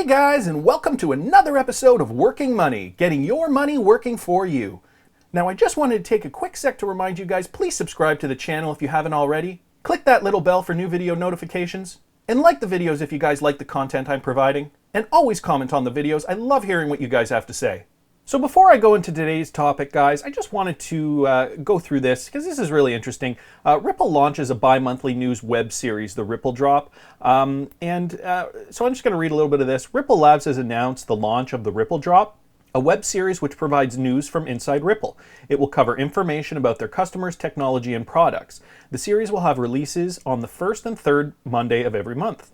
guys, and welcome to another episode of Working Money, getting your money working for you. Now, I just wanted to take a quick sec to remind you guys, please subscribe to the channel if you haven't already. Click that little bell for new video notifications. And like the videos if you guys like the content I'm providing. And always comment on the videos. I love hearing what you guys have to say. So before I go into today's topic, guys, I just wanted to go through this because this is really interesting. Ripple launches a bi-monthly news web series, the Ripple Drop. So I'm just going to read a little bit of this. Ripple Labs has announced the launch of the Ripple Drop, a web series which provides news from inside Ripple. It will cover information about their customers, technology, and products. The series will have releases on the first and third Monday of every month.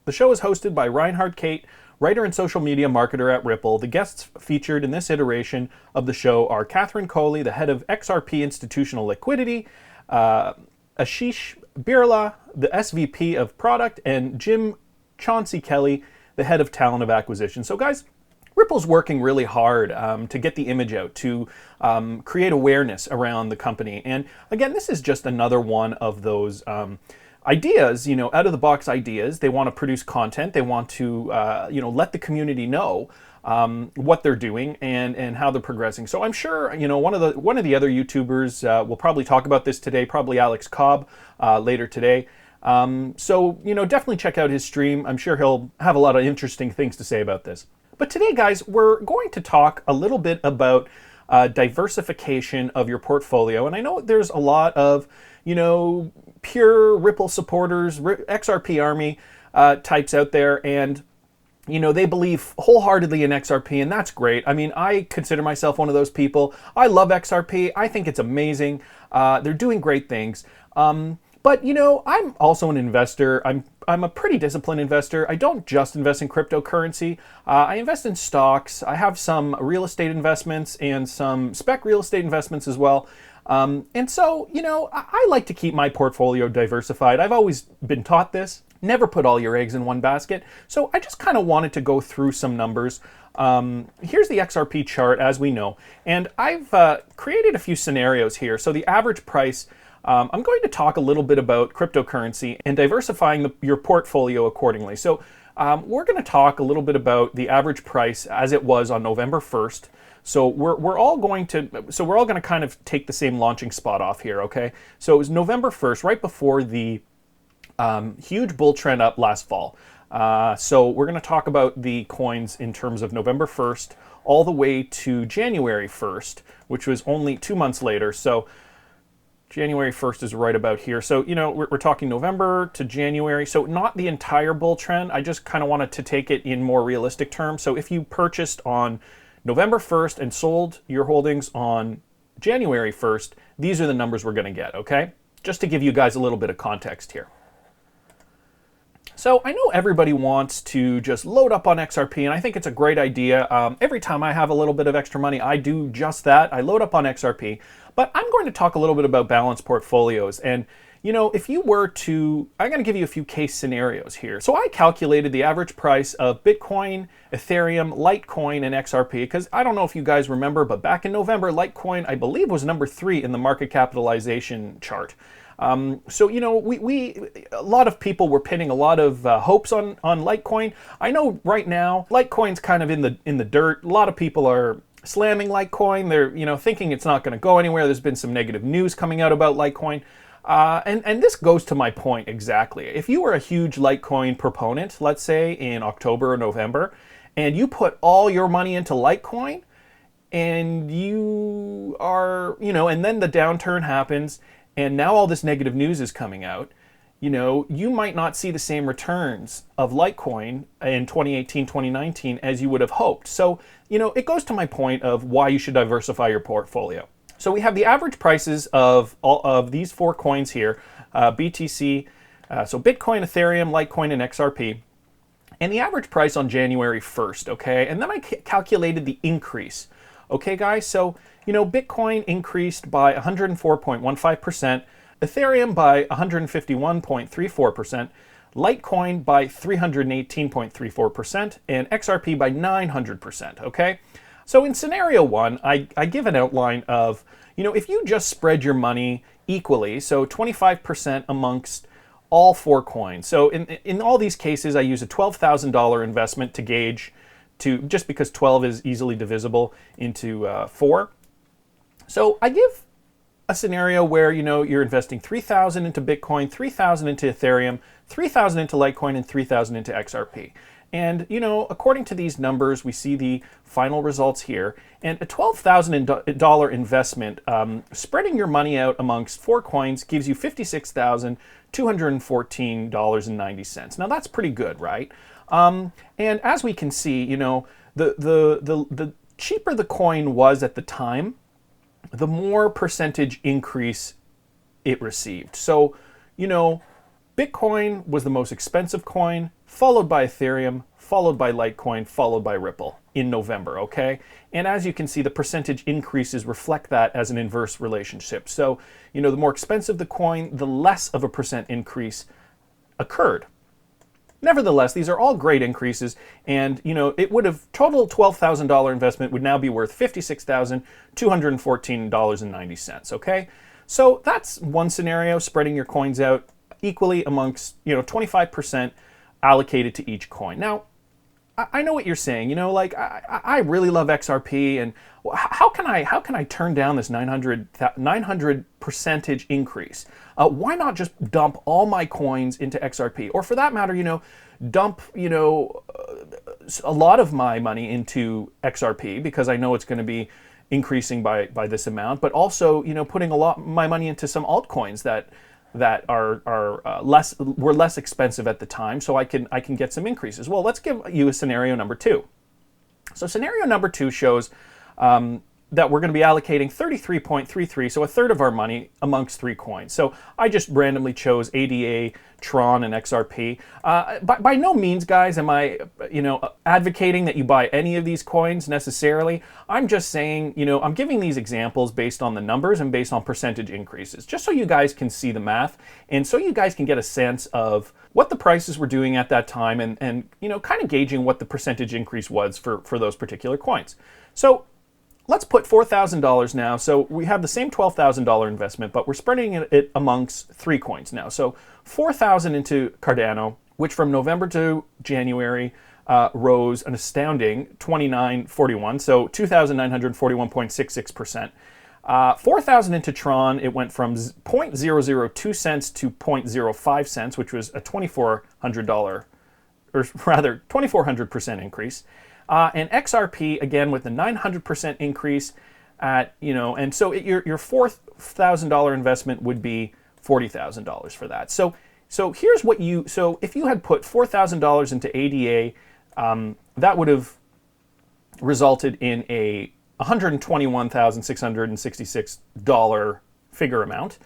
The show is hosted by Reinhard Kate, writer and social media marketer at Ripple. The guests featured in this iteration of the show are Catherine Coley, the head of XRP Institutional Liquidity, Ashish Birla, the SVP of Product, and Jim Chauncey Kelly, the head of Talent of Acquisition. So guys, Ripple's working really hard to get the image out, to create awareness around the company. And again, this is just another one of those ideas, out of the box ideas. They want to produce content. They want to, let the community know what they're doing and how they're progressing. So I'm sure, one of the other YouTubers will probably talk about this today, probably Alex Cobb later today. So definitely check out his stream. I'm sure he'll have a lot of interesting things to say about this. But today, guys, we're going to talk a little bit about diversification of your portfolio. And I know there's a lot of, pure Ripple supporters, XRP army types out there, and they believe wholeheartedly in XRP, and that's great. I mean, I consider myself one of those people. I love XRP. I think it's amazing. They're doing great things. But I'm also an investor. I'm a pretty disciplined investor. I don't just invest in cryptocurrency. I invest in stocks. I have some real estate investments and some spec real estate investments as well. And so, I like to keep my portfolio diversified. I've always been taught this. Never put all your eggs in one basket. So I just kind of wanted to go through some numbers. Here's the XRP chart, as we know. And I've created a few scenarios here. So the average price, I'm going to talk a little bit about cryptocurrency and diversifying your portfolio accordingly. So we're going to talk a little bit about the average price as it was on November 1st. So we're all going to kind of take the same launching spot off here, okay? So it was November 1st, right before the huge bull trend up last fall. So we're going to talk about the coins in terms of November 1st all the way to January 1st, which was only 2 months later. So January 1st is right about here. So, we're talking November to January. So not the entire bull trend. I just kind of wanted to take it in more realistic terms. So if you purchased on November 1st and sold your holdings on January 1st, these are the numbers we're going to get, okay? Just to give you guys a little bit of context here. So I know everybody wants to just load up on XRP, and I think it's a great idea. Every time I have a little bit of extra money, I do just that. I load up on XRP. But I'm going to talk a little bit about balanced portfolios. And, if you were to, I'm going to give you a few case scenarios here. So I calculated the average price of Bitcoin, Ethereum, Litecoin, and XRP, because I don't know if you guys remember, but back in November, Litecoin, I believe, was number 3 in the market capitalization chart. So, a lot of people were pinning a lot of hopes on Litecoin. I know right now, Litecoin's kind of in the dirt. A lot of people are slamming Litecoin. They're, thinking it's not going to go anywhere. There's been some negative news coming out about Litecoin. And this goes to my point exactly. If you were a huge Litecoin proponent, let's say in October or November, and you put all your money into Litecoin, and you are, and then the downturn happens, and now all this negative news is coming out, you might not see the same returns of Litecoin in 2018, 2019 as you would have hoped. So, it goes to my point of why you should diversify your portfolio. So we have the average prices of all of these 4 coins here, BTC, so Bitcoin, Ethereum, Litecoin, and XRP. And the average price on January 1st, okay? And then I calculated the increase. Okay, guys, so, Bitcoin increased by 104.15%, Ethereum by 151.34%, Litecoin by 318.34%, and XRP by 900%, okay? So in scenario 1, I give an outline of, if you just spread your money equally, so 25% amongst all 4 coins. So in all these cases, I use a $12,000 investment to gauge, just because 12 is easily divisible into 4. So I give a scenario where, you're investing 3,000 into Bitcoin, 3,000 into Ethereum, 3,000 into Litecoin, and 3,000 into XRP. And, according to these numbers, we see the final results here. And a $12,000 investment, spreading your money out amongst 4 coins, gives you $56,214.90. Now, that's pretty good, right? And as we can see, the cheaper the coin was at the time, the more percentage increase it received. So, Bitcoin was the most expensive coin, followed by Ethereum, followed by Litecoin, followed by Ripple in November, okay? And as you can see, the percentage increases reflect that as an inverse relationship. So, the more expensive the coin, the less of a percent increase occurred. Nevertheless, these are all great increases, and it would have total $12,000 investment would now be worth $56,214.90. Okay, so that's one scenario, spreading your coins out equally amongst 25% allocated to each coin. Now, I know what you're saying. I really love XRP, and how can I turn down this 900 percentage increase? Why not just dump all my coins into XRP, or for that matter, dump a lot of my money into XRP because I know it's going to be increasing by this amount, but also putting a lot my money into some altcoins that are were less expensive at the time, so I can get some increases. Well, let's give you a scenario number 2. So scenario number 2 shows that we're going to be allocating 33.33, so a third of our money amongst 3 coins. So I just randomly chose ADA, Tron, and XRP. By no means, guys, am I advocating that you buy any of these coins necessarily. I'm just saying, I'm giving these examples based on the numbers and based on percentage increases, just so you guys can see the math and so you guys can get a sense of what the prices were doing at that time and kind of gauging what the percentage increase was for those particular coins. So let's put $4,000 now. So we have the same $12,000 investment, but we're spreading it amongst 3 coins now. So 4,000 into Cardano, which from November to January rose an astounding 29.41, so 2,941.66%. 4,000 into Tron, it went from 0.002 cents to 0.05 cents, which was a $2,400, or rather 2,400% increase. And XRP, again, with a 900% increase and so your $4,000 investment would be $40,000 for that. So here's what so if you had put $4,000 into ADA, that would have resulted in a $121,666 figure amount.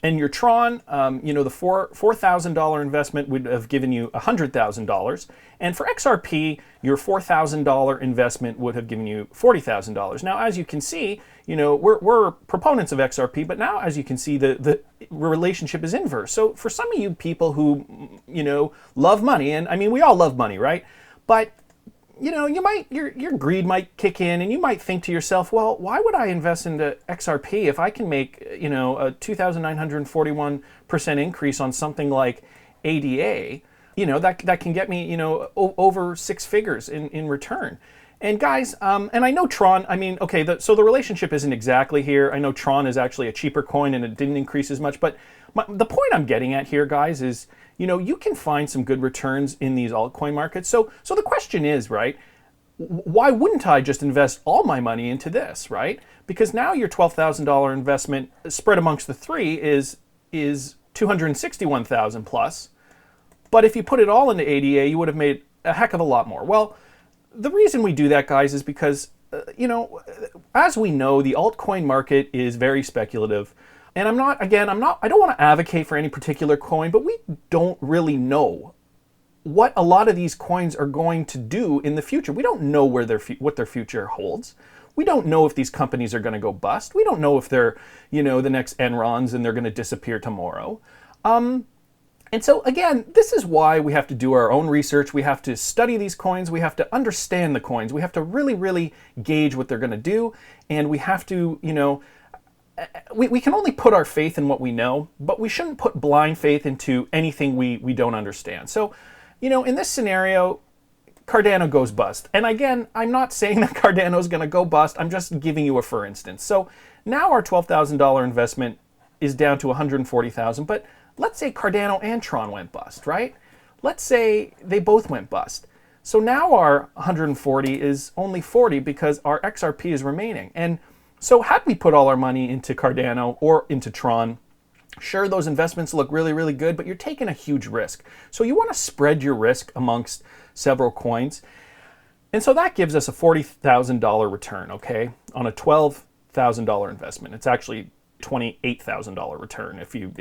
And your Tron, the $4,000 investment would have given you $100,000. And for XRP, your $4,000 investment would have given you $40,000. Now, as you can see, we're proponents of XRP, but now, as you can see, the relationship is inverse. So for some of you people who, love money, and I mean, we all love money, right? But your greed might kick in, and you might think to yourself, well, why would I invest into XRP if I can make, a 2,941% increase on something like ADA, that can get me, over 6 figures in return. And guys, and I know Tron, I mean, okay, so the relationship isn't exactly here. I know Tron is actually a cheaper coin and it didn't increase as much, but the point I'm getting at here, guys, is, you can find some good returns in these altcoin markets. So the question is, right, why wouldn't I just invest all my money into this, right? Because now your $12,000 investment spread amongst the 3 is $261,000 plus. But if you put it all into ADA, you would have made a heck of a lot more. Well, the reason we do that, guys, is because, as we know, the altcoin market is very speculative. And I don't want to advocate for any particular coin, but we don't really know what a lot of these coins are going to do in the future. We don't know what their future holds. We don't know if these companies are going to go bust. We don't know if they're, the next Enrons and they're going to disappear tomorrow. And so again, this is why we have to do our own research. We have to study these coins. We have to understand the coins. We have to really, really gauge what they're going to do. And we have to, we can only put our faith in what we know, but we shouldn't put blind faith into anything we don't understand. So, in this scenario, Cardano goes bust. And again, I'm not saying that Cardano is going to go bust. I'm just giving you a for instance. So now our $12,000 investment is down to $140,000, but let's say Cardano and Tron went bust, right? Let's say they both went bust. So now our 140 is only 40 because our XRP is remaining. And so had we put all our money into Cardano or into Tron, sure, those investments look really, really good, but you're taking a huge risk. So you want to spread your risk amongst several coins. And so that gives us a $40,000 return, okay, on a $12,000 investment. It's actually $28,000 return if you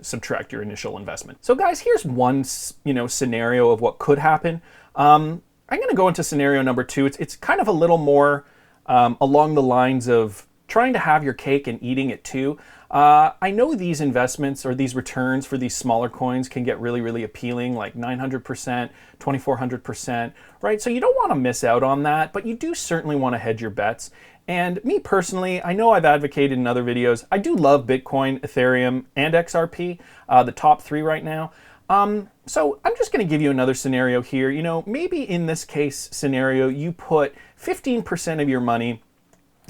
subtract your initial investment. So guys, here's one scenario of what could happen. I'm going to go into scenario number 2. It's kind of a little more along the lines of trying to have your cake and eating it too. I know these investments or these returns for these smaller coins can get really, really appealing, like 900%, 2400%, right? So you don't want to miss out on that, but you do certainly want to hedge your bets. And me personally, I know I've advocated in other videos, I do love Bitcoin, Ethereum, and XRP, the top 3 right now. So I'm just going to give you another scenario here. Maybe in this case scenario, you put 15% of your money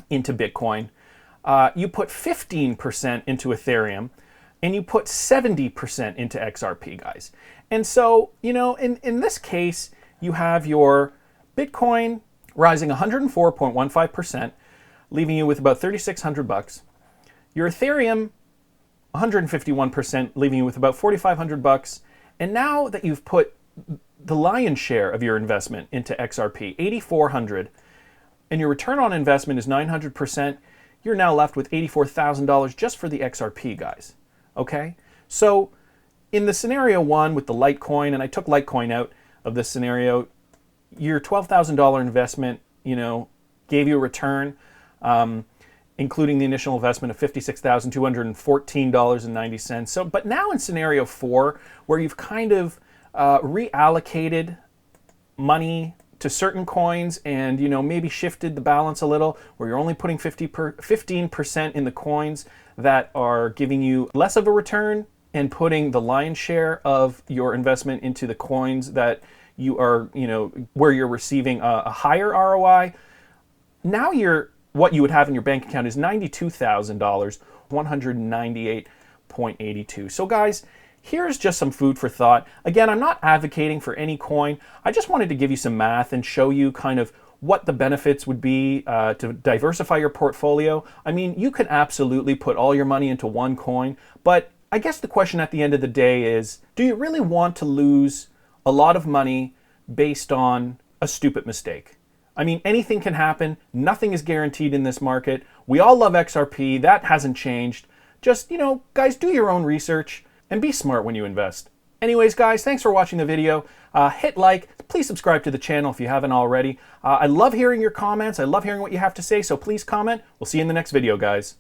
into Bitcoin, you put 15% into Ethereum, and you put 70% into XRP, guys. And so, in this case, you have your Bitcoin rising 104.15%, leaving you with about $3,600. Your Ethereum, 151%, leaving you with about $4,500. And now that you've put the lion's share of your investment into XRP, $8,400, and your return on investment is 900%, you're now left with $84,000 just for the XRP, guys. Okay? So in the scenario 1 with the Litecoin, and I took Litecoin out of this scenario, your $12,000 investment, gave you a return, including the initial investment of $56,214.90. So, but now in scenario 4, where you've kind of reallocated money to certain coins and maybe shifted the balance a little, where you're only putting 15% in the coins that are giving you less of a return and putting the lion's share of your investment into the coins that you are, where you're receiving a higher ROI. Now what you would have in your bank account is $92,000, 198.82. So guys, here's just some food for thought. Again, I'm not advocating for any coin. I just wanted to give you some math and show you kind of what the benefits would be to diversify your portfolio. I mean, you can absolutely put all your money into one coin, but I guess the question at the end of the day is, do you really want to lose a lot of money based on a stupid mistake? I mean, anything can happen. Nothing is guaranteed in this market. We all love XRP. That hasn't changed. Just, guys, do your own research and be smart when you invest. Anyways, guys, thanks for watching the video. Hit like. Please subscribe to the channel if you haven't already. I love hearing your comments. I love hearing what you have to say, so please comment. We'll see you in the next video, guys.